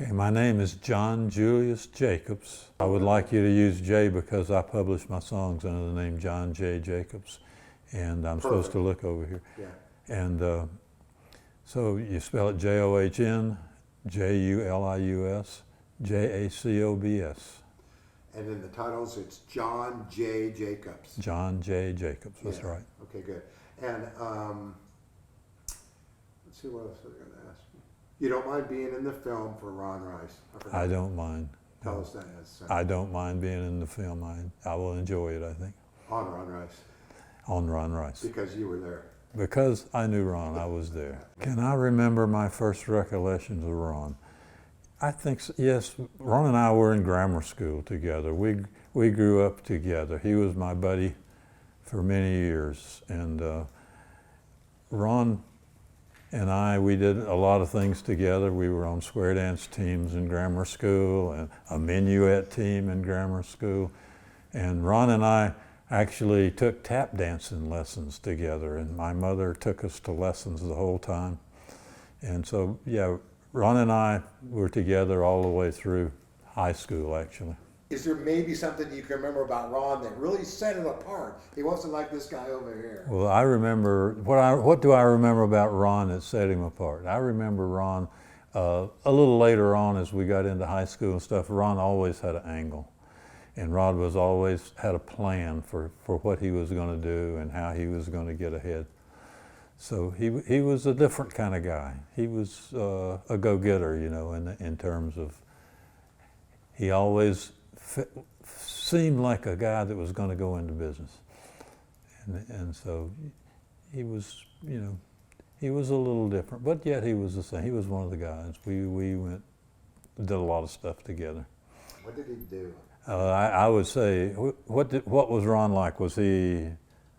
Okay, my name is John Julius Jacobs. I would like you to use J because I publish my songs under the name John J. Jacobs. And I'm supposed to look over here. Yeah. And so you spell it John, Julius, Jacobs. And in the titles, it's John J. Jacobs. John J. Jacobs, that's Yeah. right. Okay, good. And let's see what else I was going to ask you. You don't mind being in the film for Ron Rice? I don't mind. Tell No. us that. I don't mind being in the film. I will enjoy it, I think. On Ron Rice. On Ron Rice. Because you were there. Because I knew Ron, I was there. Can I remember my first recollections of Ron? I think, yes, Ron and I were in grammar school together. We grew up together. He was my buddy for many years. And Ron and we did a lot of things together. We were on square dance teams in grammar school and a minuet team in grammar school. And Ron and I actually took tap dancing lessons together, and my mother took us to lessons the whole time. And so, yeah, Ron and I were together all the way through high school, actually. Is there maybe something you can remember about Ron that really set it apart? He wasn't like this guy over here. Well, I remember, what do I remember about Ron that set him apart? I remember Ron, a little later on as we got into high school and stuff, Ron always had an angle. And Ron was always had a plan for what he was going to do and how he was going to get ahead. So he was a different kind of guy. He was a go-getter, you know, in terms of, he always seemed like a guy that was going to go into business. And so he was, you know, he was a little different, but yet he was the same. He was one of the guys. We did a lot of stuff together. What did he do? I would say, what was Ron like? Was he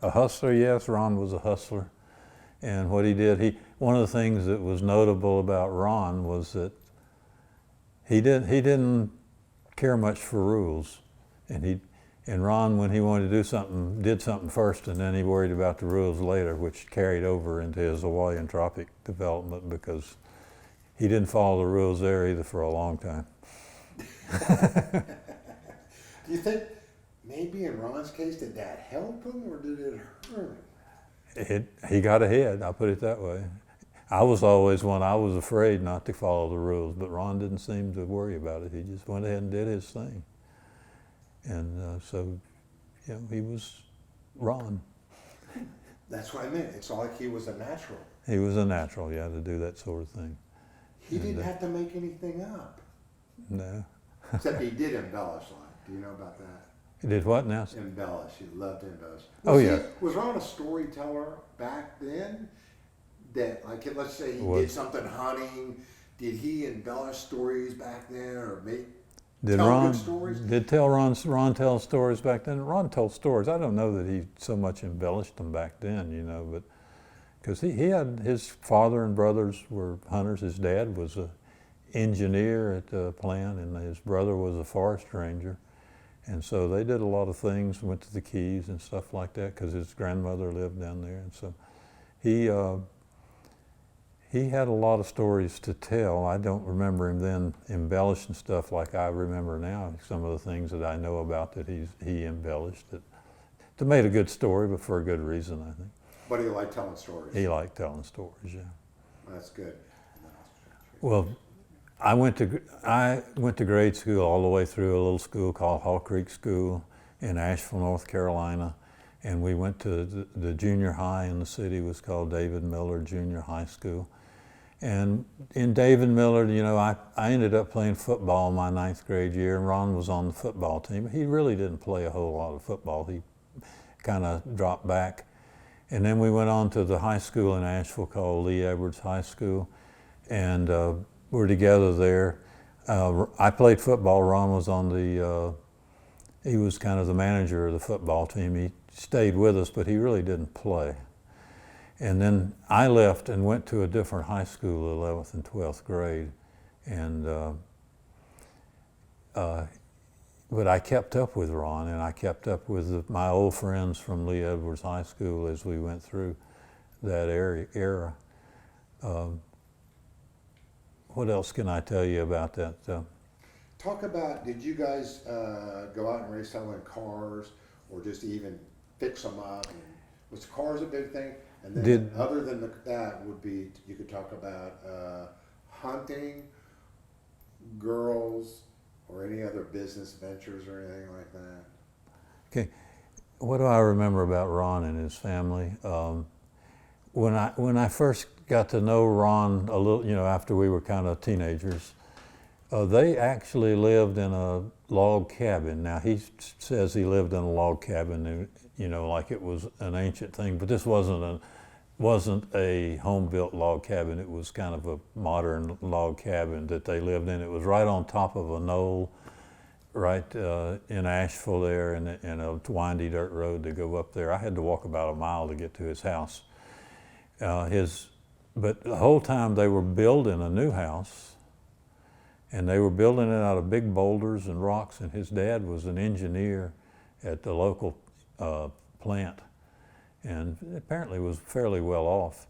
a hustler? Yes, Ron was a hustler. And what he did, one of the things that was notable about Ron was that he didn't care much for rules. And Ron, when he wanted to do something, did something first, and then he worried about the rules later, which carried over into his Hawaiian Tropic development because he didn't follow the rules there either for a long time. Do you think maybe in Ron's case, did that help him or did it hurt him? He got ahead, I'll put it that way. I was always I was afraid not to follow the rules, but Ron didn't seem to worry about it. He just went ahead and did his thing. And so, you know, he was Ron. That's what I meant. It's like he was a natural. He was a natural, yeah, to do that sort of thing. He didn't have to make anything up. No. Except he did embellish a lot. Do you know about that? He did what now? Embellish. He loved to embellish. Yeah. Was Ron a storyteller back then? That, like, let's say he did something hunting. Did he embellish stories back then, or tell good stories? Did Ron tell stories back then? Ron told stories. I don't know that he so much embellished them back then, you know, but because he had, his father and brothers were hunters. His dad was an engineer at the plant, and his brother was a forest ranger. And so they did a lot of things, went to the Keys and stuff like that because his grandmother lived down there. And so he had a lot of stories to tell. I don't remember him then embellishing stuff like I remember now, some of the things that I know about that he embellished. It made a good story, but for a good reason, I think. But he liked telling stories. He liked telling stories, yeah. That's good. Well, I went to grade school all the way through a little school called Hall Creek School in Asheville, North Carolina. And we went to the junior high in the city. Was called David Miller Junior High School. And in David Miller, you know, I ended up playing football my 9th grade year, and Ron was on the football team. He really didn't play a whole lot of football. He kind of dropped back. And then we went on to the high school in Asheville called Lee Edwards High School. And we're together there. I played football. Ron was he was kind of the manager of the football team. He stayed with us, but he really didn't play. And then I left and went to a different high school, 11th and 12th grade. And but I kept up with Ron, and I kept up with my old friends from Lee Edwards High School as we went through that era. what else can I tell you about that? Talk about, did you guys go out and race selling cars or just even fix them up? And was cars a big thing? And then other than that would be, you could talk about hunting, girls, or any other business ventures or anything like that. Okay, what do I remember about Ron and his family? When I first got to know Ron a little, after we were kind of teenagers, they actually lived in a log cabin. Now he says he lived in a log cabin, like it was an ancient thing, but this wasn't a home-built log cabin. It was kind of a modern log cabin that they lived in. It was right on top of a knoll, right in Asheville there, in a windy dirt road to go up there. I had to walk about a mile to get to his house. But the whole time they were building a new house, and they were building it out of big boulders and rocks, and his dad was an engineer at the local plant, and apparently was fairly well off.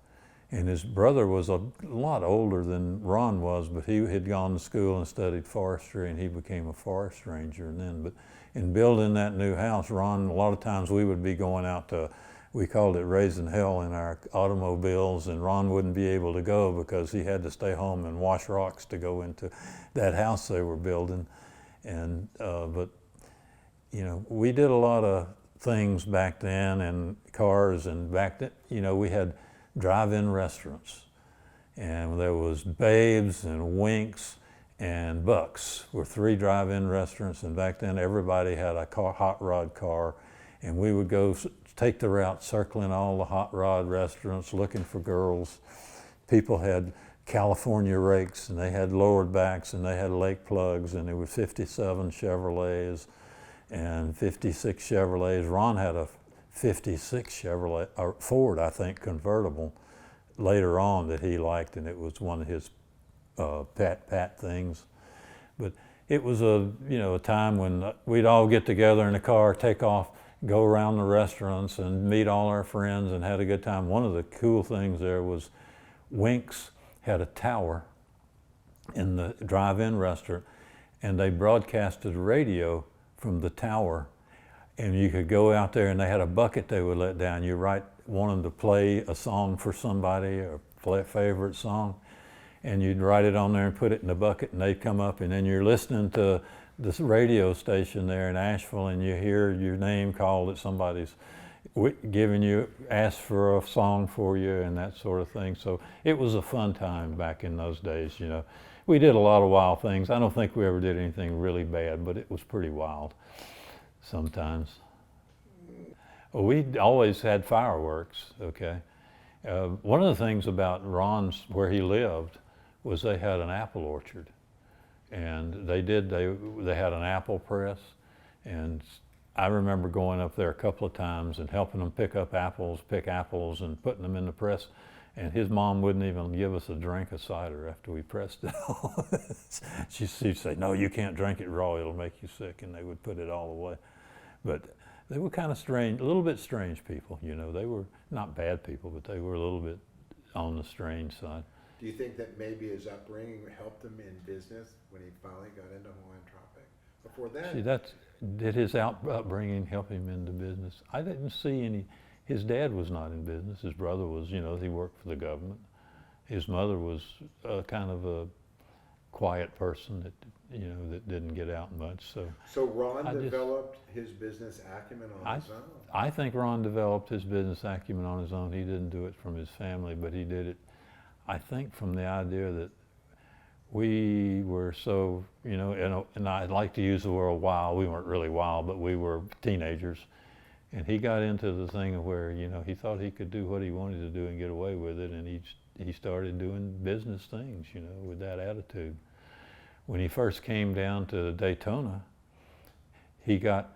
And his brother was a lot older than Ron was, but he had gone to school and studied forestry, and he became a forest ranger. And then, but in building that new house, Ron, a lot of times we would be going out to, we called it raising hell in our automobiles, and Ron wouldn't be able to go because he had to stay home and wash rocks to go into that house they were building. And but we did a lot of things back then, and cars, and back then, we had drive-in restaurants, and there was Babes and Winks and Bucks were 3 drive-in restaurants, and back then everybody had a hot rod car, and we would go take the route circling all the hot rod restaurants looking for girls. People had California rakes, and they had lowered backs, and they had lake plugs, and there were 57 Chevrolets and 56 Chevrolets. Ron had a 56 Chevrolet, or Ford, I think, convertible later on that he liked, and it was one of his pat things. But it was a time when we'd all get together in a car, take off, go around the restaurants and meet all our friends and had a good time. One of the cool things there was Winks had a tower in the drive-in restaurant, and they broadcasted radio from the tower, and you could go out there, and they had a bucket they would let down. You want them to play a song for somebody, or play a favorite song, and you'd write it on there and put it in the bucket, and they'd come up, and then you're listening to this radio station there in Asheville, and you hear your name called at somebody's asked for a song for you and that sort of thing. So it was a fun time back in those days. We did a lot of wild things. I don't think we ever did anything really bad, but it was pretty wild sometimes. Well, we always had fireworks, okay? One of the things about Ron's, where he lived, was they had an apple orchard. And they had an apple press, and I remember going up there a couple of times and helping them pick apples and putting them in the press. And his mom wouldn't even give us a drink of cider after we pressed it all. She'd say, "No, you can't drink it raw, it'll make you sick," and they would put it all away. But they were kind of strange, a little bit strange people, They were not bad people, but they were a little bit on the strange side. Do you think that maybe his upbringing helped him in business when he finally got into Hawaiian Tropic? Before that? Did his upbringing help him into business? I didn't see any. His dad was not in business. His brother was, he worked for the government. His mother was kind of a quiet person that, that didn't get out much. So Ron developed his business acumen on his own? I think Ron developed his business acumen on his own. He didn't do it from his family, but he did it, I think, from the idea that we were so, and I'd like to use the word wild. We weren't really wild, but we were teenagers. And he got into the thing of where, he thought he could do what he wanted to do and get away with it. And he started doing business things, with that attitude. When he first came down to Daytona, he got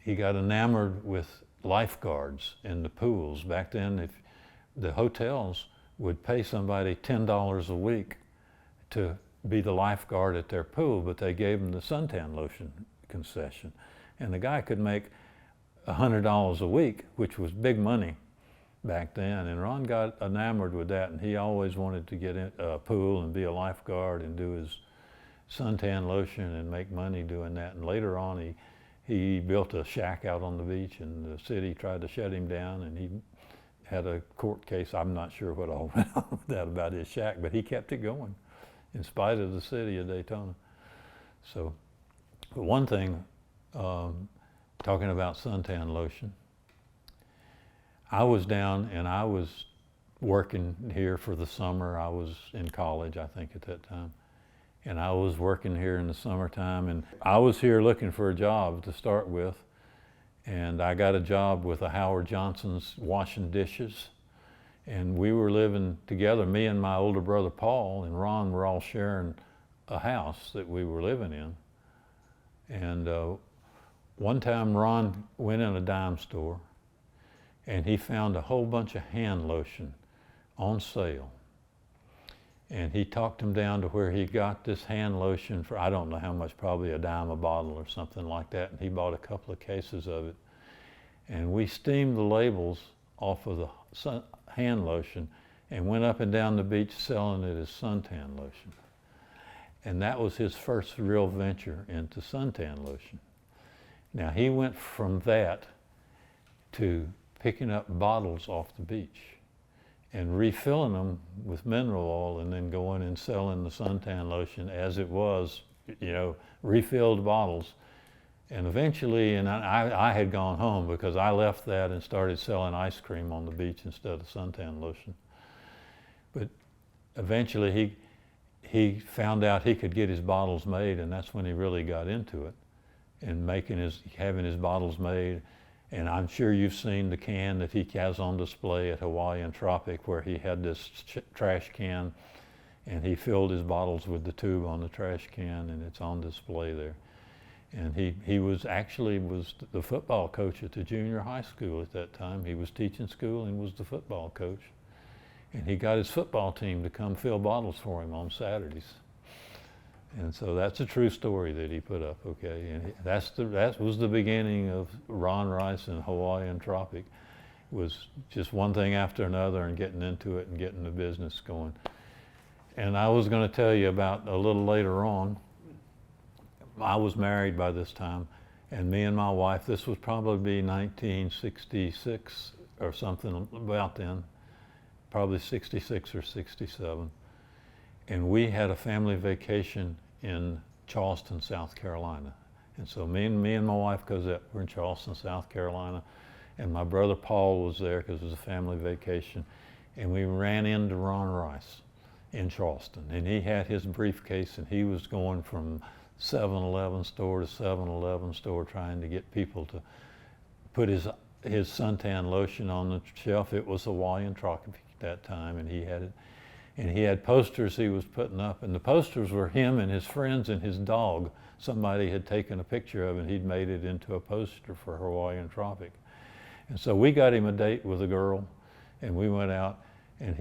enamored with lifeguards in the pools. Back then, if the hotels would pay somebody $10 a week to be the lifeguard at their pool, but they gave him the suntan lotion concession. And the guy could make $100 a week, which was big money back then, and Ron got enamored with that, and he always wanted to get in a pool and be a lifeguard and do his suntan lotion and make money doing that. And later on, he built a shack out on the beach, and the city tried to shut him down, and he had a court case. I'm not sure what all went on with that about his shack, but he kept it going in spite of the city of Daytona. So one thing, talking about suntan lotion, I was down and I was working here for the summer. I was in college, I think, at that time. And I was working here in the summertime, and I was here looking for a job to start with. And I got a job with the Howard Johnson's washing dishes. And we were living together, me and my older brother Paul and Ron were all sharing a house that we were living in. And one time Ron went in a dime store and he found a whole bunch of hand lotion on sale. And he talked him down to where he got this hand lotion for, I don't know how much, probably a dime a bottle or something like that. And he bought a couple of cases of it. And we steamed the labels off of the hand lotion and went up and down the beach selling it as suntan lotion. And that was his first real venture into suntan lotion. Now he went from that to picking up bottles off the beach and refilling them with mineral oil and then going and selling the suntan lotion as it was, you know, refilled bottles. And eventually, and I had gone home because I left that and started selling ice cream on the beach instead of suntan lotion. But eventually he found out he could get his bottles made, and that's when he really got into it and having his bottles made. And I'm sure you've seen the can that he has on display at Hawaiian Tropic, where he had this trash can and he filled his bottles with the tube on the trash can, and it's on display there. And he was actually the football coach at the junior high school at that time. He was teaching school and was the football coach. And he got his football team to come fill bottles for him on Saturdays. And so that's a true story that he put up, okay? And that was the beginning of Ron Rice and Hawaiian Tropic. It was just one thing after another and getting into it and getting the business going. And I was going to tell you about a little later on. I was married by this time, and me and my wife, this was probably 1966 or something about then, probably 66 or 67. And we had a family vacation in Charleston, South Carolina. And so me and my wife Cosette were in Charleston, South Carolina, and my brother Paul was there because it was a family vacation. And we ran into Ron Rice in Charleston, and he had his briefcase, and he was going from 7-Eleven store to 7-Eleven store trying to get people to put his suntan lotion on the shelf. It was Hawaiian Tropic at that time, and he had it. And he had posters he was putting up, and the posters were him and his friends and his dog. Somebody had taken a picture of it, and he'd made it into a poster for Hawaiian Tropic. And so we got him a date with a girl, and we went out, and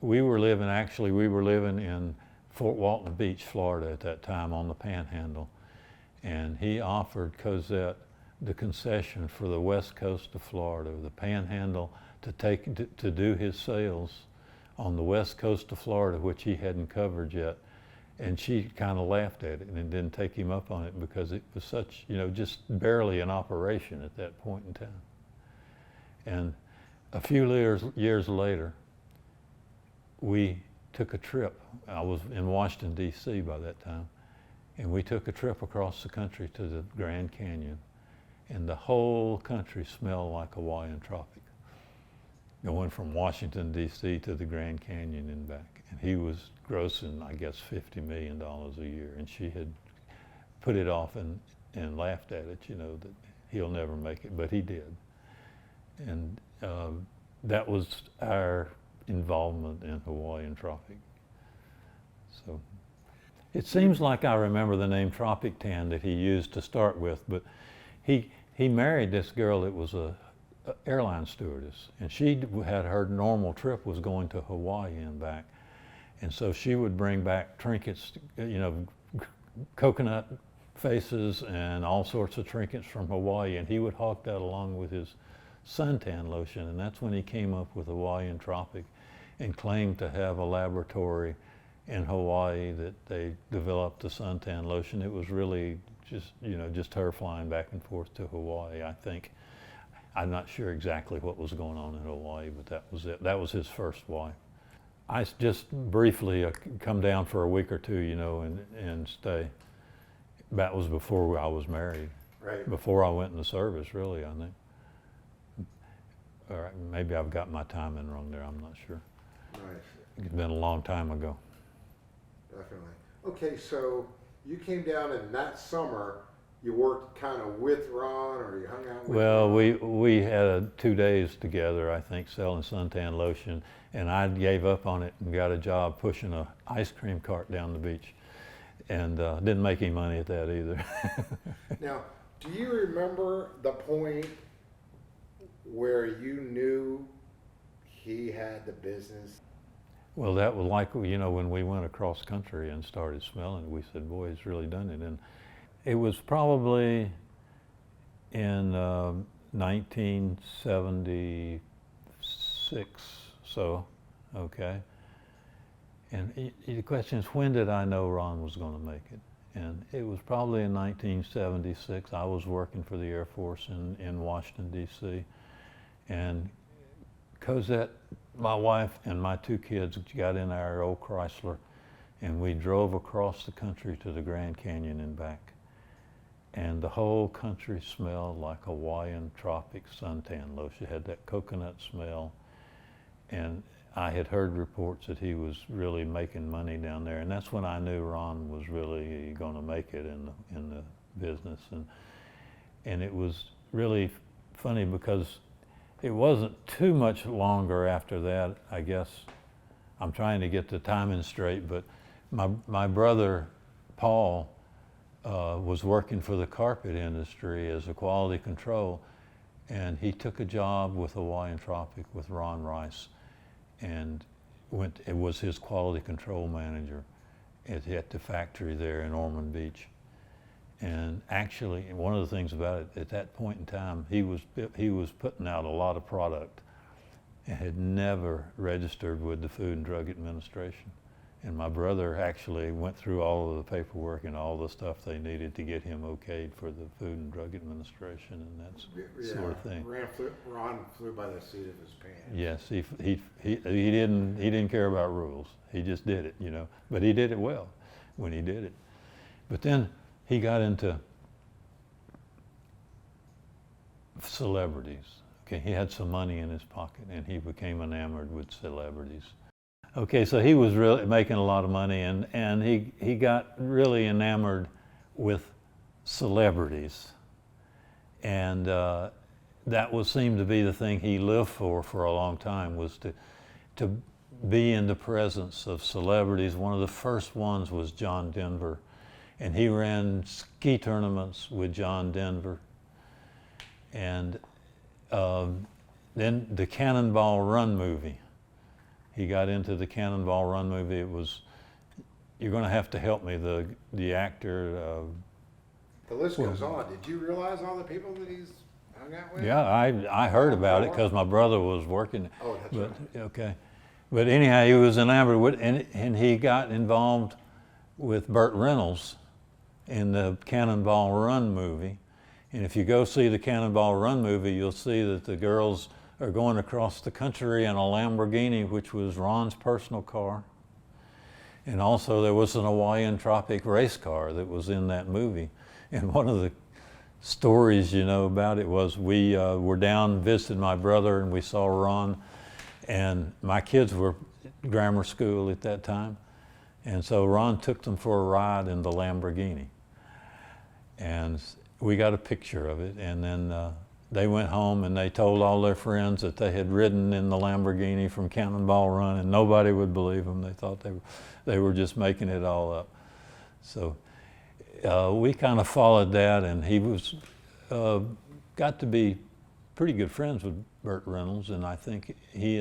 we were living in Fort Walton Beach, Florida at that time on the Panhandle. And he offered Cosette the concession for the west coast of Florida, the Panhandle, to do his sales on the west coast of Florida, which he hadn't covered yet. And she kind of laughed at it and didn't take him up on it because it was such, you know, just barely an operation at that point in time. And a few years later, we took a trip. I was in Washington, D.C. by that time, and we took a trip across the country to the Grand Canyon, and the whole country smelled like Hawaiian Tropic, going from Washington, D.C. to the Grand Canyon and back. And he was grossing, I guess, $50 million a year, and she had put it off and laughed at it, you know, that he'll never make it, but he did. And that was our involvement in Hawaiian Tropic. So it seems like I remember the name Tropic Tan that he used to start with, but he married this girl that was a airline stewardess, and she had her normal trip was going to Hawaii and back. And so she would bring back trinkets, you know, coconut faces and all sorts of trinkets from Hawaii, and he would hawk that along with his suntan lotion, and that's when he came up with Hawaiian Tropic and claimed to have a laboratory in Hawaii that they developed the suntan lotion. It was really just, just her flying back and forth to Hawaii, I think. I'm not sure exactly what was going on in Hawaii, but that was it. That was his first wife. I just briefly come down for a week or two, and stay. That was before I was married. Right. Before I went in the service, really, I think. All right, maybe I've got my timing wrong there, I'm not sure. Nice. It's been a long time ago. Definitely. Okay, so you came down and that summer you worked kind of with Ron, or you hung out with Well, Ron? we had 2 days together, I think, selling suntan lotion, and I gave up on it and got a job pushing a ice cream cart down the beach, and didn't make any money at that either. Now, do you remember the point where you knew he had the business? Well, that was like, when we went across country and started smelling, we said, boy, he's really done it. And it was probably in 1976, so, okay. And the question is, when did I know Ron was going to make it? And it was probably in 1976. I was working for the Air Force in Washington, D.C. And Cosette, my wife, and my 2 kids got in our old Chrysler, and we drove across the country to the Grand Canyon and back. And the whole country smelled like Hawaiian Tropic suntan lotion. It had that coconut smell. And I had heard reports that he was really making money down there, and that's when I knew Ron was really going to make it in the business. And it was really funny because it wasn't too much longer after that, I guess. I'm trying to get the timing straight, but my brother Paul was working for the carpet industry as a quality control, and he took a job with Hawaiian Tropic with Ron Rice, and it was his quality control manager at the factory there in Ormond Beach. And actually, one of the things about it, at that point in time, he was putting out a lot of product and had never registered with the Food and Drug Administration. And my brother actually went through all of the paperwork and all the stuff they needed to get him okayed for the Food and Drug Administration and that sort of thing. Ron flew by the seat of his pants. Yes, he didn't care about rules. He just did it, But he did it well when he did it. But then he got into celebrities. Okay, he had some money in his pocket, and he became enamored with celebrities. Okay, so he was really making a lot of money, and he got really enamored with celebrities. And that seemed to be the thing he lived for a long time, was to be in the presence of celebrities. One of the first ones was John Denver, and he ran ski tournaments with John Denver. And then the Cannonball Run movie. He got into the Cannonball Run movie. It was, you're going to have to help me, the actor. The list goes on. Did you realize all the people that he's hung out with? Yeah, I heard about it because my brother was working. Oh, that's right. Okay. But anyhow, he was enamored with, and he got involved with Burt Reynolds in the Cannonball Run movie. And if you go see the Cannonball Run movie, you'll see that the girls are going across the country in a Lamborghini, which was Ron's personal car. And also there was an Hawaiian Tropic race car that was in that movie. And one of the stories, about it was we were down visiting my brother, and we saw Ron, and my kids were grammar school at that time. And so Ron took them for a ride in the Lamborghini. And we got a picture of it, and then they went home and they told all their friends that they had ridden in the Lamborghini from Cannonball Run, and nobody would believe them. They thought they were just making it all up. So we kind of followed that, and he was got to be pretty good friends with Burt Reynolds, and I think he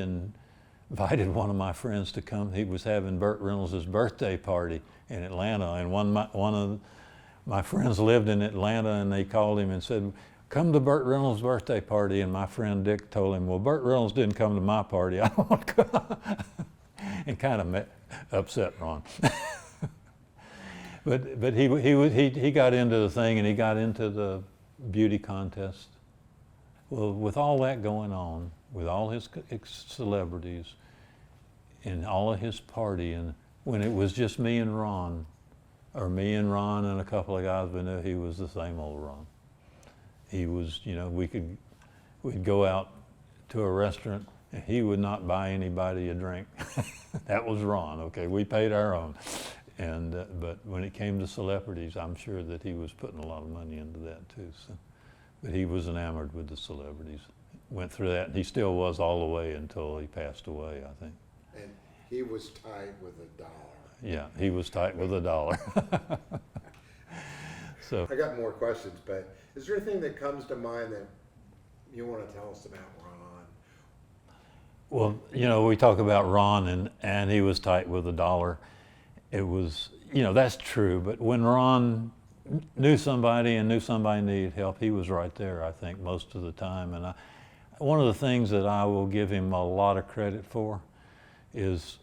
invited one of my friends to come. He was having Burt Reynolds' birthday party in Atlanta, and one of my friends lived in Atlanta, and they called him and said, come to Burt Reynolds' birthday party, and my friend Dick told him, well, Burt Reynolds didn't come to my party, I don't want to come, and kind of upset Ron. But he got into the thing, and he got into the beauty contest. Well, with all that going on, with all his celebrities, and all of his partying, when it was just me and Ron, or me and Ron and a couple of guys we knew, he was the same old Ron. He was, you know, we'd go out to a restaurant and he would not buy anybody a drink. That was Ron, okay, we paid our own. And, but when it came to celebrities, I'm sure that he was putting a lot of money into that too. So. But he was enamored with the celebrities. Went through that, and he still was all the way until he passed away, I think. And he was tight with $1. Yeah, he was tight with $1. So I got more questions, but is there anything that comes to mind that you want to tell us about Ron? well, you know, we talk about Ron and he was tight with $1. It was, you know, that's true. But when Ron knew somebody and knew somebody needed help, he was right there, I think, most of the time. And one of the things that I will give him a lot of credit for is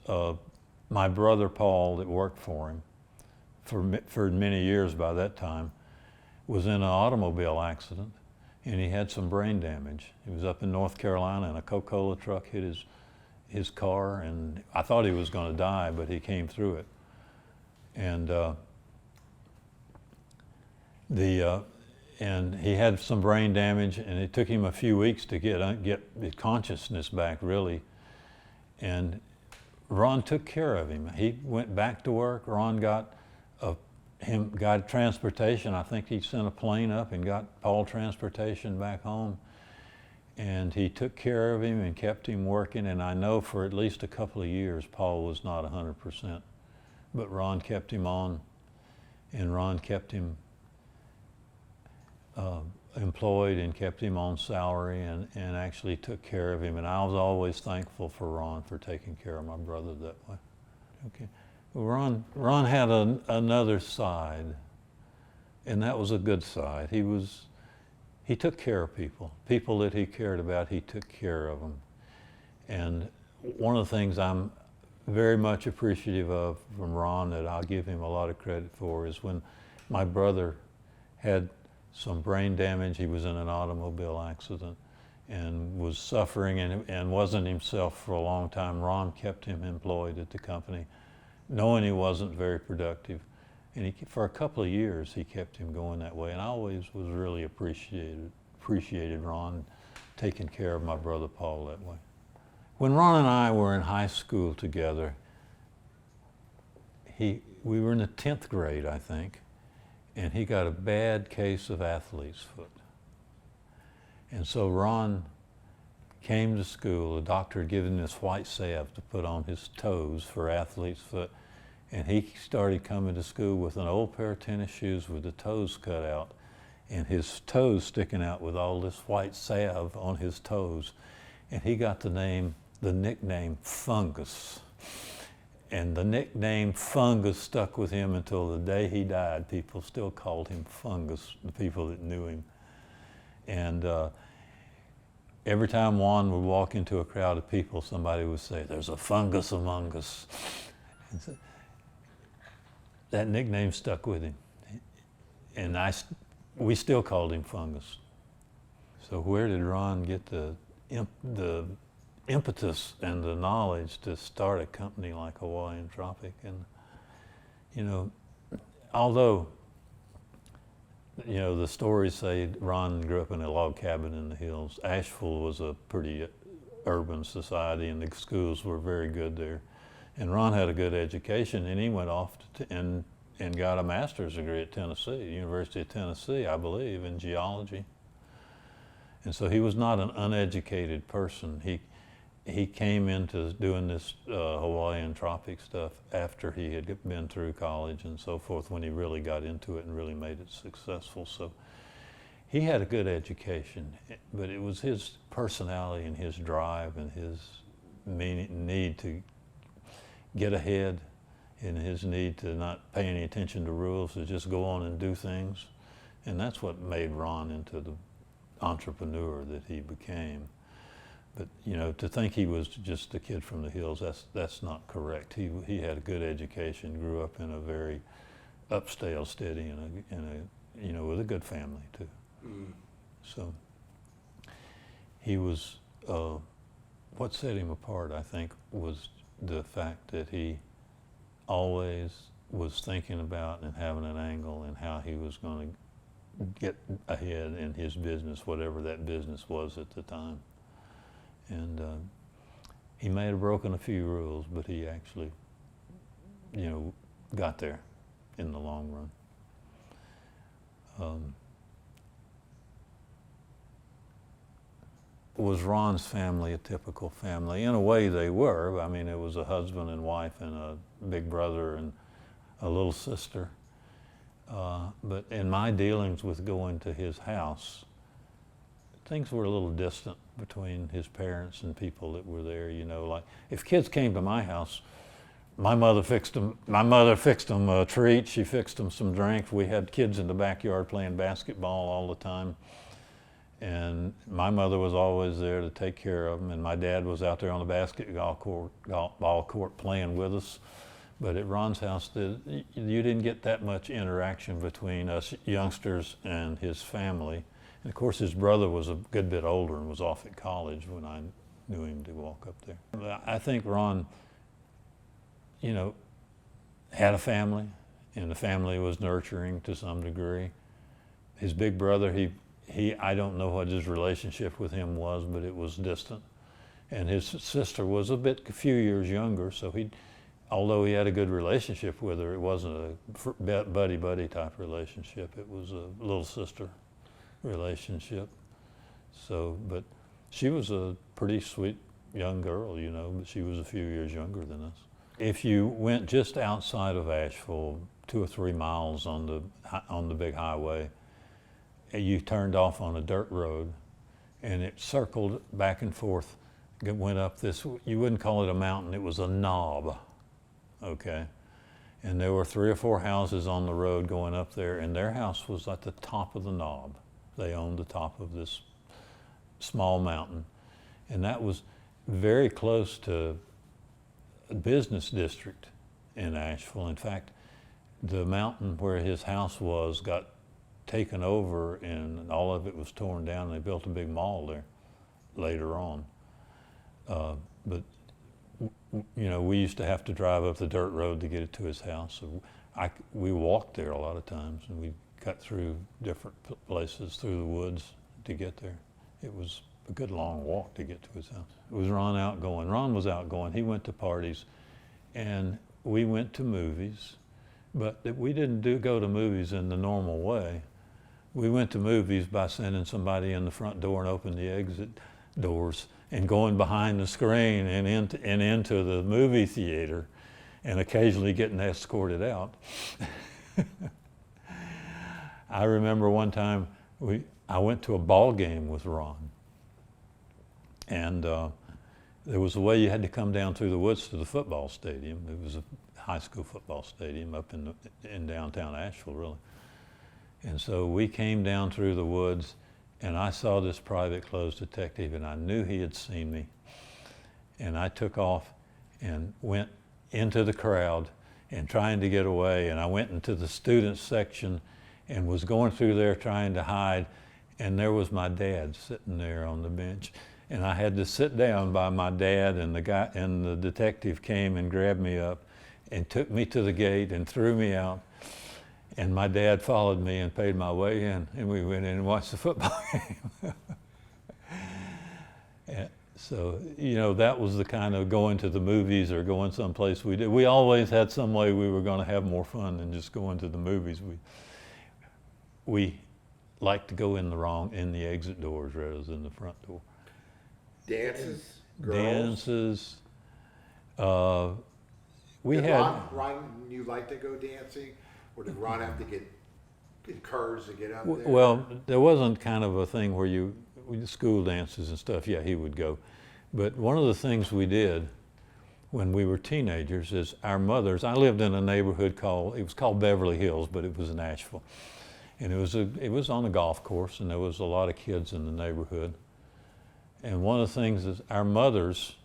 my brother Paul, that worked for him for many years by that time, was in an automobile accident, and he had some brain damage. He was up in North Carolina, and a Coca-Cola truck hit his car, and I thought he was going to die, but he came through it. And and he had some brain damage, and it took him a few weeks to get his consciousness back, really. And Ron took care of him. He went back to work. Ron got transportation. I think he sent a plane up and got Paul transportation back home. And he took care of him and kept him working. And I know for at least a couple of years, Paul was not 100%. But Ron kept him on, and Ron kept him employed and kept him on salary, and actually took care of him. And I was always thankful for Ron for taking care of my brother that way. Okay. Ron had another side, and that was a good side. He took care of people that he cared about. He took care of them. And one of the things I'm very much appreciative of from Ron, that I'll give him a lot of credit for, is when my brother had some brain damage. He was in an automobile accident and was suffering and wasn't himself for a long time. Ron kept him employed at the company, knowing he wasn't very productive. And for a couple of years, he kept him going that way. And I always was really appreciated Ron taking care of my brother Paul that way. When Ron and I were in high school together, we were in the 10th grade, I think, and he got a bad case of athlete's foot. And so Ron came to school. The doctor had given him this white salve to put on his toes for athlete's foot. And he started coming to school with an old pair of tennis shoes with the toes cut out, and his toes sticking out with all this white salve on his toes. And he got the nickname Fungus. And the nickname Fungus stuck with him until the day he died. People still called him Fungus, the people that knew him. And every time Juan would walk into a crowd of people, somebody would say, "There's a fungus among us." And so that nickname stuck with him. And we still called him Fungus. So where did Ron get the impetus and the knowledge to start a company like Hawaiian Tropic? And, you know, although, you know, the stories say Ron grew up in a log cabin in the hills, Asheville was a pretty urban society, and the schools were very good there. And Ron had a good education, and he went off and got a master's degree at Tennessee, University of Tennessee, I believe, in geology. And so he was not an uneducated person. He came into doing this Hawaiian Tropic stuff after he had been through college and so forth, when he really got into it and really made it successful. So he had a good education, but it was his personality and his drive and his need to get ahead, and his need to not pay any attention to rules, to just go on and do things. And that's what made Ron into entrepreneur that he became. But you know, to think he was just a kid from the hills, that's not correct. He had a good education, grew up in a very upscale city, in a you know, with a good family too. Mm. So he was. What set him apart, I think, was the fact that he always was thinking about and having an angle and how he was going to get ahead in his business, whatever that business was at the time. And he may have broken a few rules, but he actually, you know, got there in the long run. Was Ron's family a typical family? In a way they were. I mean, it was a husband and wife and a big brother and a little sister. But in my dealings with going to his house, things were a little distant between his parents and people that were there. You know, like if kids came to my house, my mother fixed them a treat. She fixed them some drink. We had kids in the backyard playing basketball all the time. And my mother was always there to take care of them, and my dad was out there on the basketball court playing with us. But at Ron's house, you didn't get that much interaction between us youngsters and his family. And of course, his brother was a good bit older and was off at college when I knew him to walk up there. I think Ron, you know, had a family, and the family was nurturing to some degree. His big brother, I don't know what his relationship with him was, but it was distant. And his sister was a few years younger, so although he had a good relationship with her, it wasn't a buddy-buddy type relationship. It was a little sister relationship. So, but she was a pretty sweet young girl, you know, but she was a few years younger than us. If you went just outside of Asheville, 2 or 3 miles on the big highway, you turned off on a dirt road, and it circled back and forth. It went up this, you wouldn't call it a mountain, it was a knob, okay? And there were 3 or 4 houses on the road going up there, and their house was at the top of the knob. They owned the top of this small mountain. And that was very close to a business district in Asheville. In fact, the mountain where his house was got taken over and all of it was torn down, and they built a big mall there later on. But you know, we used to have to drive up the dirt road to get it to his house. So we walked there a lot of times, and we cut through different places through the woods to get there. It was a good long walk to get to his house. It was Ron outgoing. Ron was outgoing. He went to parties, and we went to movies, but we didn't go to movies in the normal way. We went to movies by sending somebody in the front door and opening the exit doors and going behind the screen and into the movie theater, and occasionally getting escorted out. I remember one time I went to a ball game with Ron, and there was a way you had to come down through the woods to the football stadium. It was a high school football stadium up in downtown Asheville, really. And so we came down through the woods, and I saw this private clothes detective, and I knew he had seen me. And I took off and went into the crowd and trying to get away, and I went into the students section and was going through there trying to hide, and there was my dad sitting there on the bench. And I had to sit down by my dad, and the detective came and grabbed me up and took me to the gate and threw me out. And my dad followed me and paid my way in, and we went in and watched the football game. And so, you know, that was the kind of going to the movies or going someplace we did. We always had some way we were going to have more fun than just going to the movies. We liked to go in the exit doors rather than the front door. Dances, girls. Dances. Ron, you like to go dancing? Or did Ron have to get encouraged to get out there? Well, there wasn't kind of a thing where school dances and stuff, yeah, he would go. But one of the things we did when we were teenagers is our mothers, I lived in a neighborhood it was called Beverly Hills, but it was in Asheville. And it was on a golf course, and there was a lot of kids in the neighborhood. And one of the things is our mothers,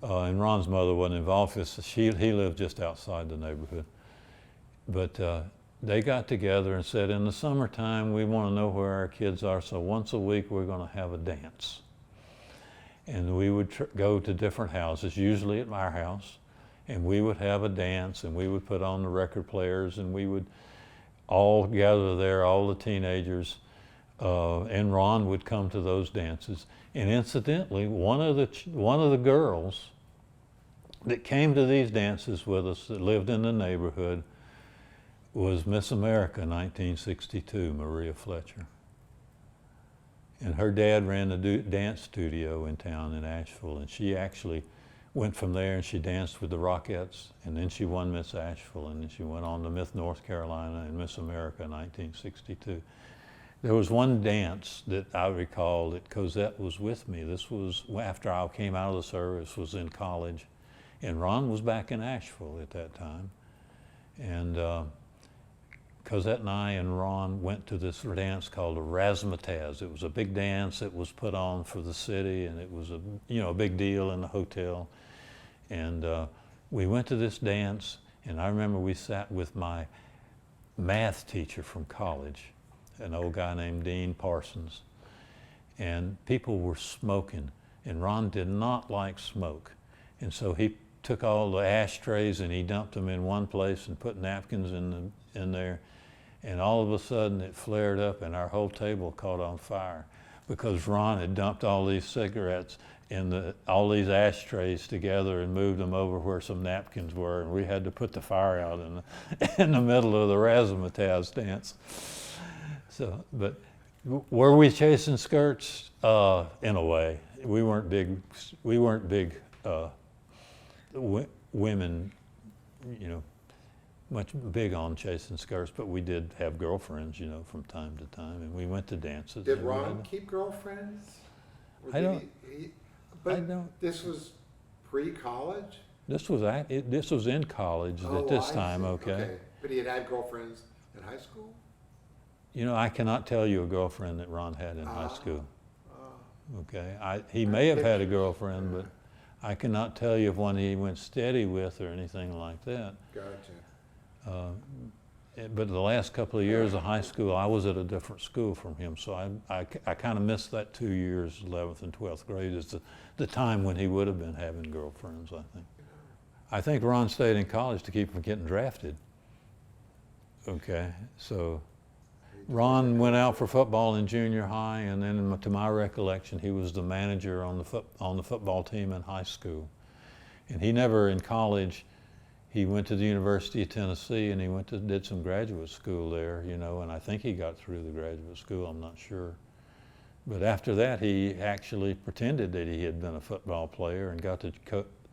and Ron's mother wasn't involved with this, he lived just outside the neighborhood. But they got together and said, in the summertime, we want to know where our kids are, so once a week we're going to have a dance. And we would go to different houses, usually at our house, and we would have a dance, and we would put on the record players, and we would all gather there, all the teenagers, and Ron would come to those dances. And incidentally, one of the girls that came to these dances with us that lived in the neighborhood was Miss America 1962, Maria Fletcher. And her dad ran a dance studio in town in Asheville, and she actually went from there and she danced with the Rockettes, and then she won Miss Asheville, and then she went on to Miss North Carolina and Miss America 1962. There was one dance that I recall that Cosette was with me. This was after I came out of the service, was in college, and Ron was back in Asheville at that time. And Cosette and I and Ron went to this dance called the Razzmatazz. It was a big dance that was put on for the city, and it was a big deal in the hotel. And we went to this dance, and I remember we sat with my math teacher from college, an old guy named Dean Parsons, and people were smoking, and Ron did not like smoke. And so he took all the ashtrays and he dumped them in one place and put napkins in there. And all of a sudden it flared up and our whole table caught on fire because Ron had dumped all these cigarettes in all these ashtrays together and moved them over where some napkins were, and we had to put the fire out in the middle of the Razzmatazz dance. So, but were we chasing skirts? In a way, we weren't big women, much big on chasing skirts, but we did have girlfriends, from time to time, and we went to dances. Did Ron keep girlfriends? I don't. This was pre-college? This was in college at this time, okay? But he had girlfriends in high school? I cannot tell you a girlfriend that Ron had in high school. Okay, he may have had a girlfriend, but I cannot tell you if one he went steady with or anything like that. Gotcha. But the last couple of years of high school, I was at a different school from him, so I kind of missed that 2 years, 11th and 12th grade, is the time when he would have been having girlfriends, I think. I think Ron stayed in college to keep from getting drafted. Okay, so Ron went out for football in junior high, and then to my recollection, he was the manager on the football team in high school. And he never, in college, he went to the University of Tennessee and he did some graduate school there, and I think he got through the graduate school, I'm not sure. But after that, he actually pretended that he had been a football player and got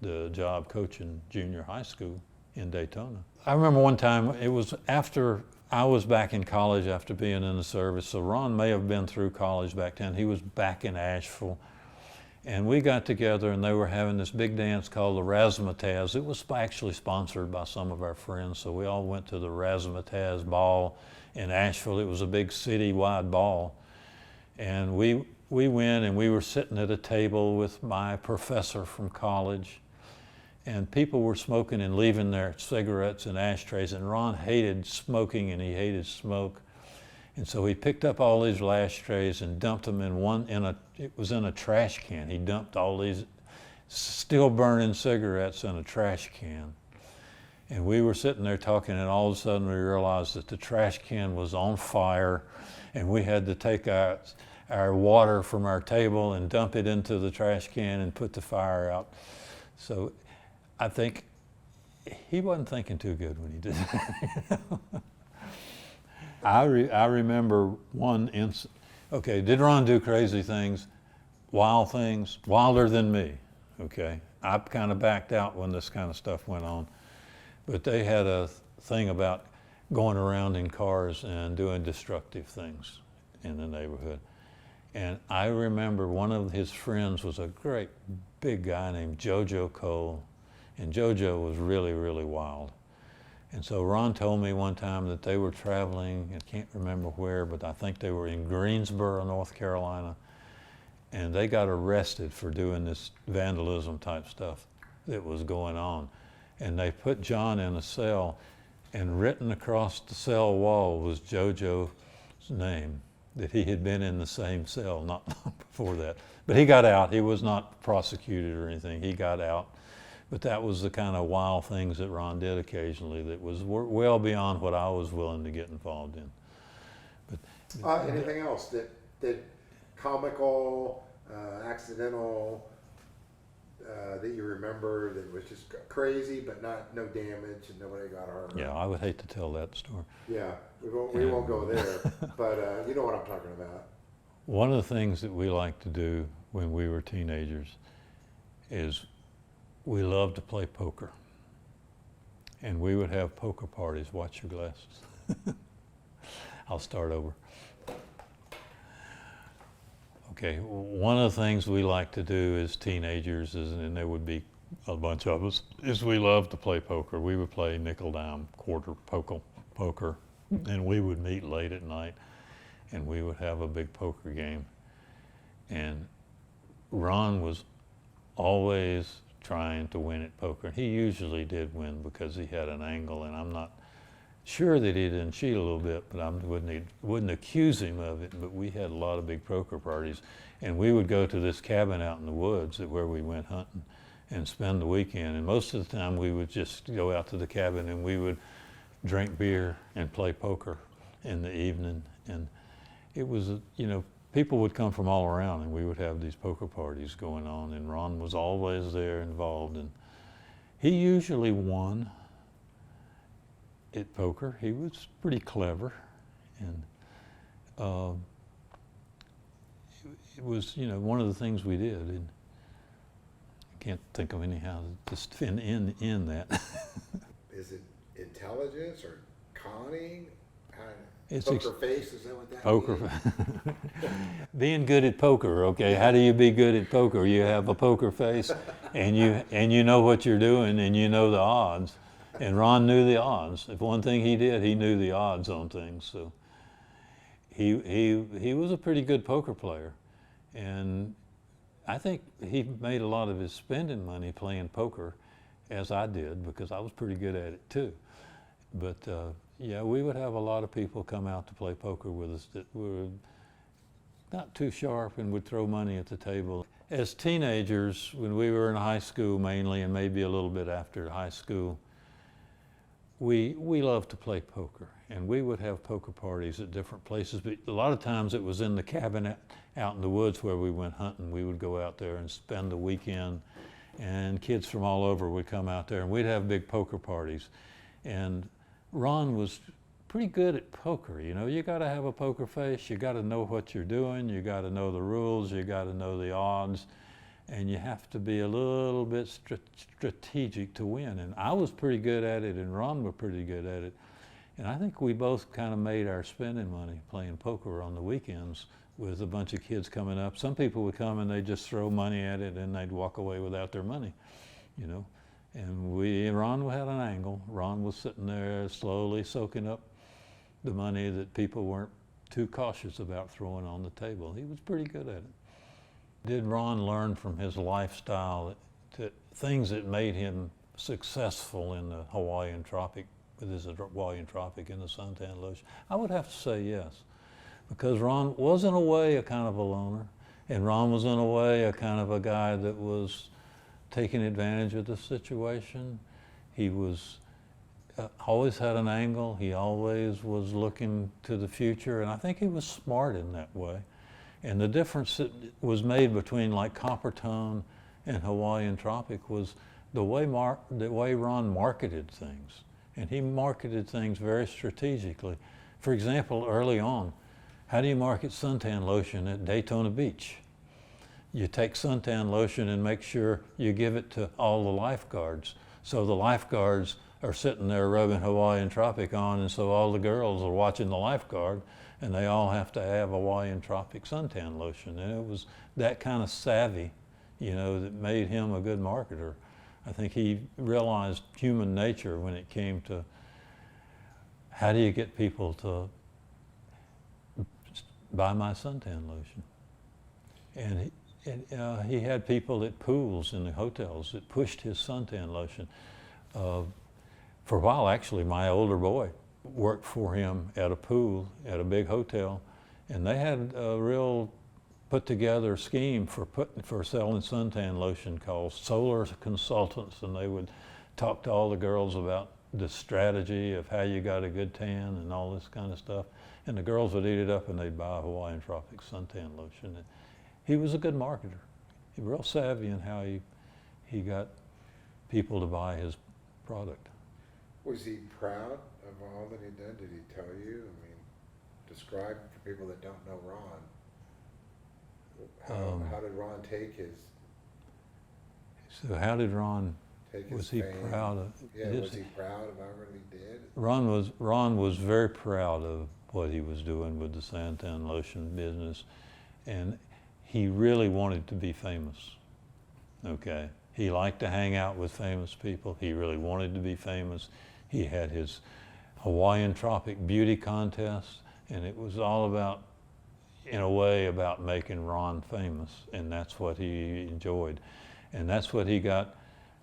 the job coaching junior high school in Daytona. I remember one time, it was after I was back in college after being in the service, so Ron may have been through college back then. He was back in Asheville. And we got together and they were having this big dance called the Razzmatazz. It was actually sponsored by some of our friends, so we all went to the Razzmatazz ball in Asheville. It was a big city-wide ball. And we went and we were sitting at a table with my professor from college, and people were smoking and leaving their cigarettes in ashtrays, and Ron hated smoking and he hated smoke. And so he picked up all these ashtrays and dumped them it was in a trash can. He dumped all these still burning cigarettes in a trash can. And we were sitting there talking, and all of a sudden we realized that the trash can was on fire, and we had to take our water from our table and dump it into the trash can and put the fire out. So I think he wasn't thinking too good when he did that. I remember one incident. Okay, did Ron do crazy things, wilder than me? Okay, I kind of backed out when this kind of stuff went on. But they had a thing about going around in cars and doing destructive things in the neighborhood. And I remember one of his friends was a great big guy named JoJo Cole. And JoJo was really, really wild. And so Ron told me one time that they were traveling, I can't remember where, but I think they were in Greensboro, North Carolina, and they got arrested for doing this vandalism type stuff that was going on. And they put John in a cell, and written across the cell wall was JoJo's name, that he had been in the same cell not long before that. But he got out. He was not prosecuted or anything. He got out. But that was the kind of wild things that Ron did occasionally that was well beyond what I was willing to get involved in. But Anything else that comical, accidental, that you remember that was just crazy, but no damage and nobody got hurt? yeah, I would hate to tell that story. Yeah, we won't go there, but you know what I'm talking about. One of the things that we liked to do when we were teenagers is we loved to play poker. And we would have poker parties. Watch your glasses. I'll start over. Okay, one of the things we like to do as teenagers, and there would be a bunch of us, is we loved to play poker. We would play nickel dime, quarter poker, and we would meet late at night, and we would have a big poker game. And Ron was always trying to win at poker. He usually did win because he had an angle, and I'm not sure that he didn't cheat a little bit, but I wouldn't accuse him of it. But we had a lot of big poker parties, and we would go to this cabin out in the woods where we went hunting and spend the weekend. And most of the time we would just go out to the cabin and we would drink beer and play poker in the evening. And it was, people would come from all around, and we would have these poker parties going on, and Ron was always there involved. And he usually won at poker. He was pretty clever, and it was, one of the things we did. And I can't think of anyhow to just in that. Is it intelligence or conning? It's Poker face, is that what that poker. means? Being good at poker, okay? How do you be good at poker? You have a poker face, and you know what you're doing, and you know the odds. And Ron knew the odds. If one thing he did, he knew the odds on things. So he was a pretty good poker player, and I think he made a lot of his spending money playing poker, as I did, because I was pretty good at it too. But yeah, we would have a lot of people come out to play poker with us that were not too sharp and would throw money at the table. As teenagers, when we were in high school mainly, and maybe a little bit after high school, we loved to play poker, and we would have poker parties at different places. But a lot of times it was in the cabin out in the woods where we went hunting. We would go out there and spend the weekend, and kids from all over would come out there, and we'd have big poker parties. And Ron was pretty good at poker. You got to have a poker face. You got to know what you're doing. You got to know the rules. You got to know the odds, and you have to be a little bit strategic to win. And I was pretty good at it, and Ron was pretty good at it. And I think we both kind of made our spending money playing poker on the weekends with a bunch of kids coming up. Some people would come and they'd just throw money at it, and they'd walk away without their money, And Ron had an angle. Ron was sitting there slowly soaking up the money that people weren't too cautious about throwing on the table. He was pretty good at it. Did Ron learn from his lifestyle that things that made him successful in the Hawaiian tropic, with his Hawaiian tropic in the suntan lotion? I would have to say yes, because Ron was in a way a kind of a loner, and Ron was in a way a kind of a guy that was taking advantage of the situation. He was always had an angle. He always was looking to the future, and I think he was smart in that way. And the difference that was made between like Coppertone and Hawaiian Tropic was the way Ron marketed things, and he marketed things very strategically. For example, early on, how do you market suntan lotion at Daytona Beach? You take suntan lotion and make sure you give it to all the lifeguards. So the lifeguards are sitting there rubbing Hawaiian Tropic on, and so all the girls are watching the lifeguard, and they all have to have Hawaiian Tropic suntan lotion. And it was that kind of savvy, that made him a good marketer. I think he realized human nature when it came to how do you get people to buy my suntan lotion? And he had people at pools in the hotels that pushed his suntan lotion. For a while, actually, my older boy worked for him at a pool at a big hotel, and they had a real put together scheme for selling suntan lotion called Solar Consultants, and they would talk to all the girls about the strategy of how you got a good tan and all this kind of stuff. And the girls would eat it up and they'd buy Hawaiian Tropic suntan lotion. And he was a good marketer. He was real savvy in how he got people to buy his product. Was he proud of all that he did? Did he tell you? I mean, describe for people that don't know Ron. How did Ron take his? So how did Ron? Was he fame? proud of? Yeah, was he proud of everything he did? Ron was very proud of what he was doing with the suntan lotion business, and he really wanted to be famous. Okay, he liked to hang out with famous people. He really wanted to be famous. He had his Hawaiian Tropic beauty contest, and it was all about, in a way, about making Ron famous, and that's what he enjoyed. And that's what he got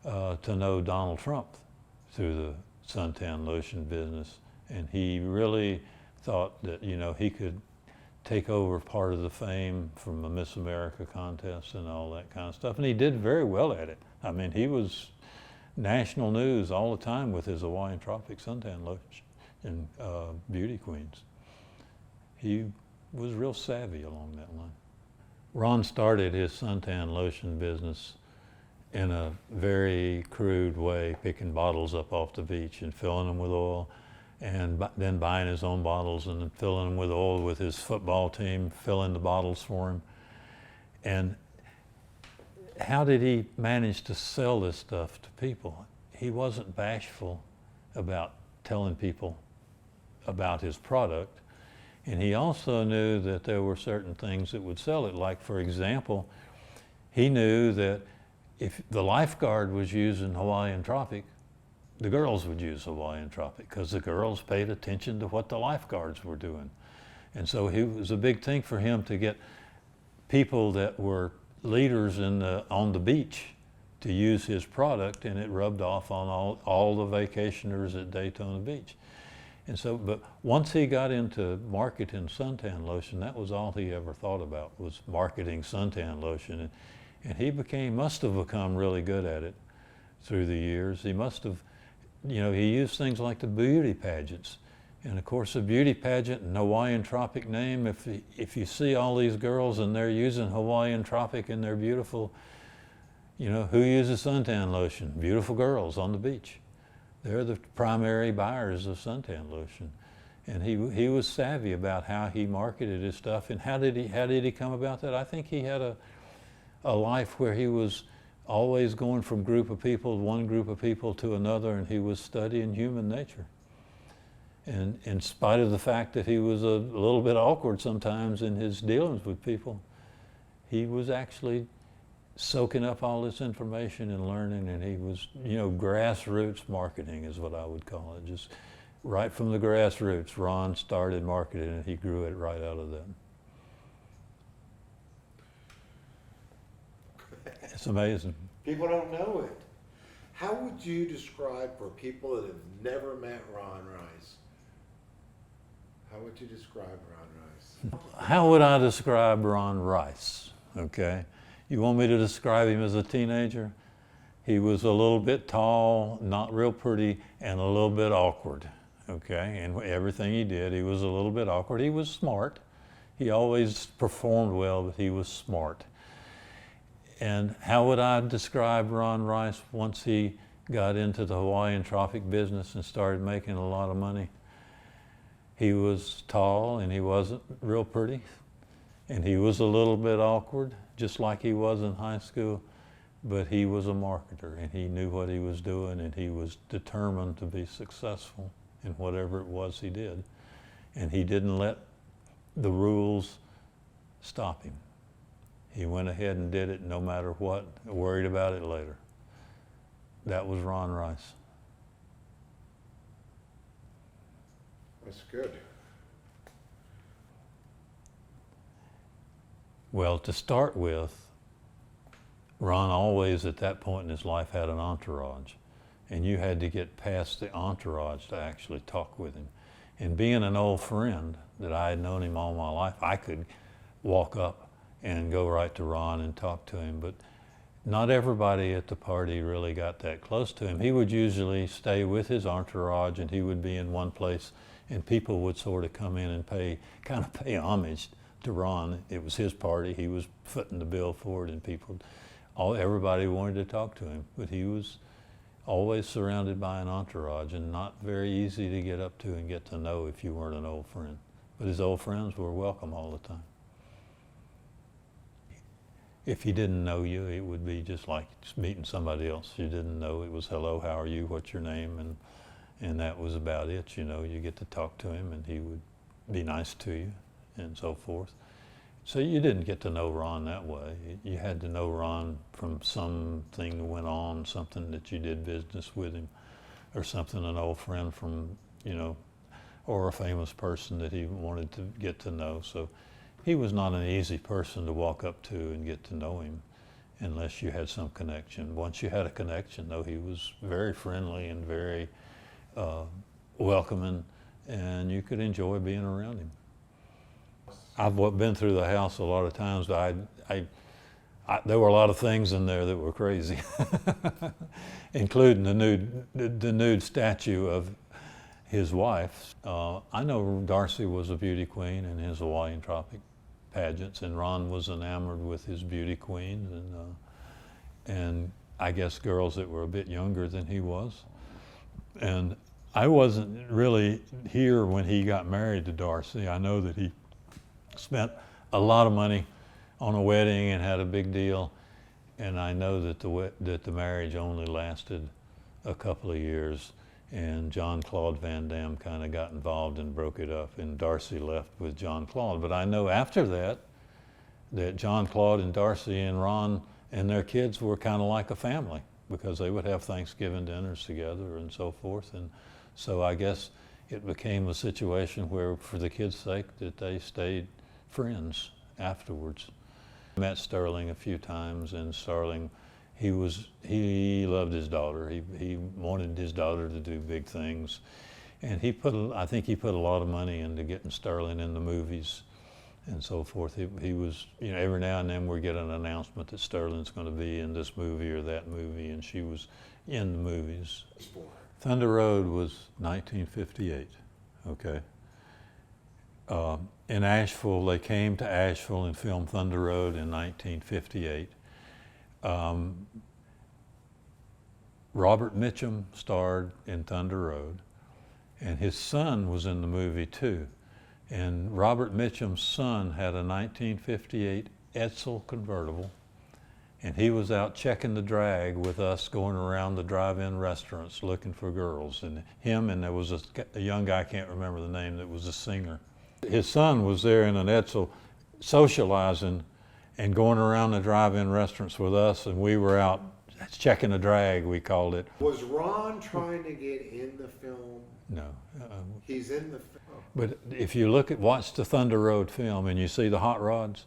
to know Donald Trump through the suntan lotion business. And he really thought that, you know, he could take over part of the fame from the Miss America contest and all that kind of stuff. And he did very well at it. I mean, he was national news all the time with his Hawaiian Tropic suntan lotion and beauty queens. He was real savvy along that line. Ron started his suntan lotion business in a very crude way, picking bottles up off the beach and filling them with oil, and then buying his own bottles and then filling them with oil with his football team, filling the bottles for him. And how did he manage to sell this stuff to people? He wasn't bashful about telling people about his product. And he also knew that there were certain things that would sell it. Like, for example, he knew that if the lifeguard was using Hawaiian Tropic, the girls would use Hawaiian Tropic because the girls paid attention to what the lifeguards were doing. And so it was a big thing for him to get people that were leaders on the beach to use his product, and it rubbed off on all the vacationers at Daytona Beach. And so, but once he got into marketing suntan lotion, that was all he ever thought about, was marketing suntan lotion. And he must have become really good at it through the years. He must have, you know, he used things like the beauty pageants. And of course, a beauty pageant and Hawaiian Tropic name, if you see all these girls and they're using Hawaiian Tropic and they're beautiful, you know, who uses suntan lotion? Beautiful girls on the beach. They're the primary buyers of suntan lotion. And he was savvy about how he marketed his stuff. And how did he come about that? I think he had a life where he was always going from one group of people to another, and he was studying human nature. And in spite of the fact that he was a little bit awkward sometimes in his dealings with people, he was actually soaking up all this information and learning, and he was, you know, grassroots marketing is what I would call it. Just right from the grassroots, Ron started marketing, and he grew it right out of that. It's amazing. People don't know it. How would you describe, for people that have never met Ron Rice, how would you describe Ron Rice? How would I describe Ron Rice? Okay. You want me to describe him as a teenager? He was a little bit tall, not real pretty, and a little bit awkward. Okay. And everything he did, he was a little bit awkward. He was smart. He always performed well, but he was smart. And how would I describe Ron Rice once he got into the Hawaiian Tropic business and started making a lot of money? He was tall and he wasn't real pretty, and he was a little bit awkward, just like he was in high school, but he was a marketer and he knew what he was doing, and he was determined to be successful in whatever it was he did. And he didn't let the rules stop him. He went ahead and did it no matter what, worried about it later. That was Ron Rice. That's good. Well, to start with, Ron always at that point in his life had an entourage, and you had to get past the entourage to actually talk with him. And being an old friend that I had known him all my life, I could walk up and go right to Ron and talk to him, but not everybody at the party really got that close to him. He would usually stay with his entourage, and he would be in one place, and people would sort of come in and pay homage to Ron. It was his party. He was footing the bill for it, and everybody wanted to talk to him, but he was always surrounded by an entourage, and not very easy to get up to and get to know if you weren't an old friend. But his old friends were welcome all the time. If he didn't know you, it would be just like meeting somebody else you didn't know. It was, hello, how are you, what's your name, and that was about it. You get to talk to him, and he would be nice to you, and so forth. So you didn't get to know Ron that way. You had to know Ron from something that went on, something that you did business with him, or something, an old friend from, or a famous person that he wanted to get to know. So he was not an easy person to walk up to and get to know him unless you had some connection. Once you had a connection, though, he was very friendly and very welcoming, and you could enjoy being around him. I've been through the house a lot of times. There were a lot of things in there that were crazy, including the nude statue of his wife. I know Darcy was a beauty queen in his Hawaiian Tropic pageants, and Ron was enamored with his beauty queens, and I guess girls that were a bit younger than he was. And I wasn't really here when he got married to Darcy. I know that he spent a lot of money on a wedding and had a big deal, and I know that the marriage only lasted a couple of years, and John Claude Van Damme kind of got involved and broke it up, and Darcy left with John Claude. But I know after that John Claude and Darcy and Ron and their kids were kind of like a family, because they would have Thanksgiving dinners together and so forth. And so I guess it became a situation where, for the kids' sake, that they stayed friends afterwards. I met Sterling a few times, and Sterling, he loved his daughter. He wanted his daughter to do big things, and I think he put a lot of money into getting Sterling in the movies and so forth. He was, every now and then we get an announcement that Sterling's going to be in this movie or that movie, and she was in the movies. Thunder Road was 1958, okay. In Asheville, they came to Asheville and filmed Thunder Road in 1958. Robert Mitchum starred in Thunder Road, and his son was in the movie too. And Robert Mitchum's son had a 1958 Edsel convertible, and he was out checking the drag with us, going around the drive-in restaurants looking for girls. And there was a young guy, I can't remember the name, that was a singer. His son was there in an Edsel socializing and going around the drive-in restaurants with us, and we were out checking a drag, we called it. Was Ron trying to get in the film? No. He's in the film. But if you watch the Thunder Road film and you see the hot rods,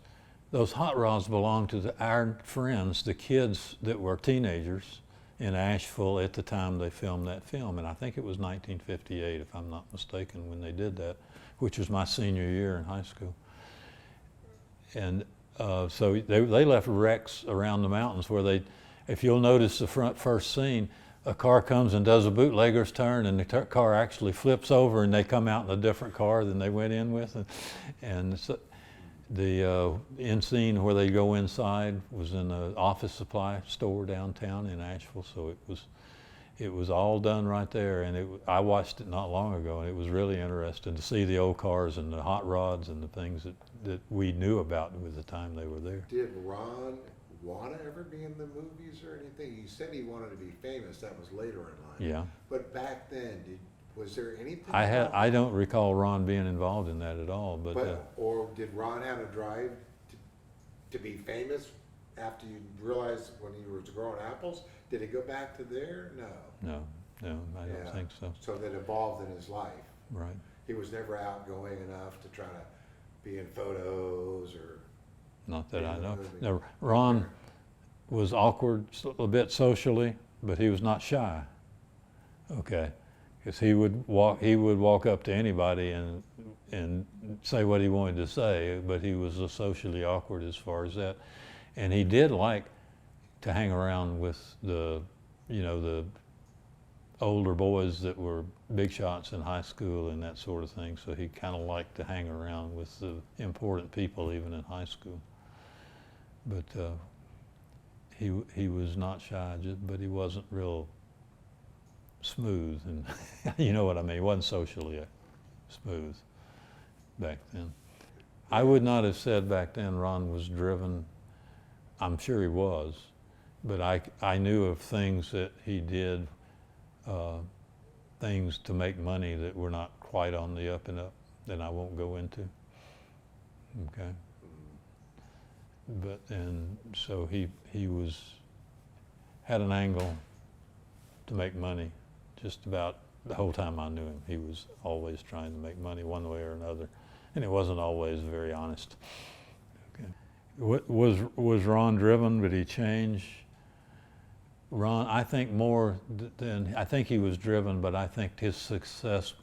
those hot rods belong to our friends, the kids that were teenagers in Asheville at the time they filmed that film. And I think it was 1958, if I'm not mistaken, when they did that, which was my senior year in high school. And so they left wrecks around the mountains where if you'll notice the first scene, a car comes and does a bootlegger's turn, and the car actually flips over, and they come out in a different car than they went in with. And so the end scene where they go inside was in an office supply store downtown in Asheville. So it was all done right there, and I watched it not long ago, and it was really interesting to see the old cars and the hot rods and the things that we knew about with the time they were there. Did Ron want to ever be in the movies or anything? He said he wanted to be famous. That was later in life. Yeah. But back then, was there anything? I don't recall Ron being involved in that at all. Or did Ron have a drive to be famous after you realized when he was growing apples? Did he go back to there? No. No, I don't think so. So that evolved in his life. Right. he was never outgoing enough to try to be in photos or. Not that Yeah, I know. that would be- No, Ron was awkward a bit socially, but he was not shy. Okay, because he would walk up to anybody and say what he wanted to say, but he was socially awkward as far as that. And he did like to hang around with the older boys that were big shots in high school and that sort of thing. So he kind of liked to hang around with the important people even in high school. But he was not shy, but he wasn't real smooth, and you know what I mean. He wasn't socially smooth back then. I would not have said back then Ron was driven. I'm sure he was, but I knew of things that he did, things to make money that were not quite on the up and up that I won't go into. Okay. But and so he had an angle to make money just about the whole time I knew him. He was always trying to make money one way or another, and it wasn't always very honest. Okay. Was Ron driven? Did he change? Ron, I think more than, I think he was driven, but I think his success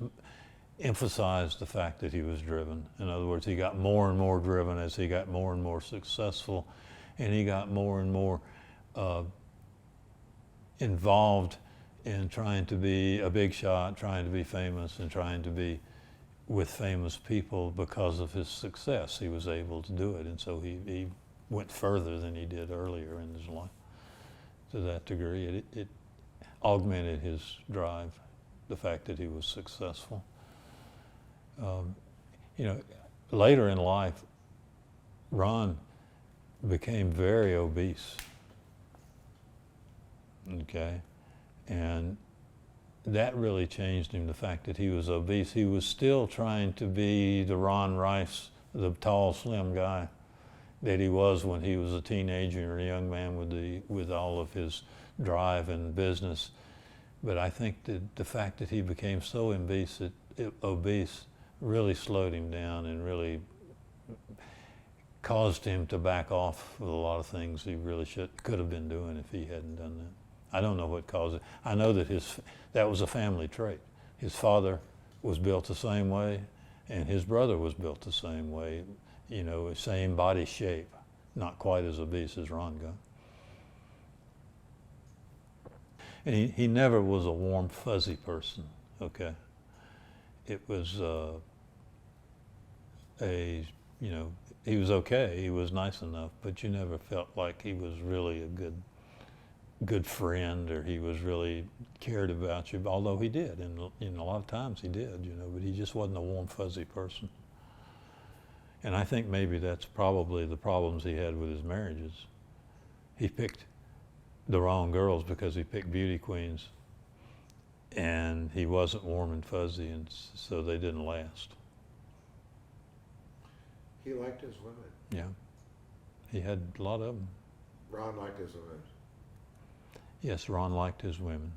emphasized the fact that he was driven. In other words, he got more and more driven as he got more and more successful, and he got more and more involved in trying to be a big shot, trying to be famous, and trying to be with famous people because of his success. He was able to do it, and so he went further than he did earlier in his life. To that degree, it augmented his drive, the fact that he was successful. Later in life, Ron became very obese. Okay, and that really changed him. The fact that he was obese, he was still trying to be the Ron Rice, the tall, slim guy that he was when he was a teenager or a young man with all of his drive and business. But I think that the fact that he became so obese really slowed him down and really caused him to back off with a lot of things he really could have been doing if he hadn't done that. I don't know what caused it. I know that that was a family trait. His father was built the same way, and his brother was built the same way. Same body shape, not quite as obese as Ron got. And he never was a warm, fuzzy person, okay? It was he was okay, he was nice enough, but you never felt like he was really a good friend, or he was really cared about you, although he did, and a lot of times he did, but he just wasn't a warm, fuzzy person. And I think maybe that's probably the problems he had with his marriages. He picked the wrong girls because he picked beauty queens, and he wasn't warm and fuzzy, and so they didn't last. He liked his women. Yeah, he had a lot of them. Ron liked his women. Yes, Ron liked his women.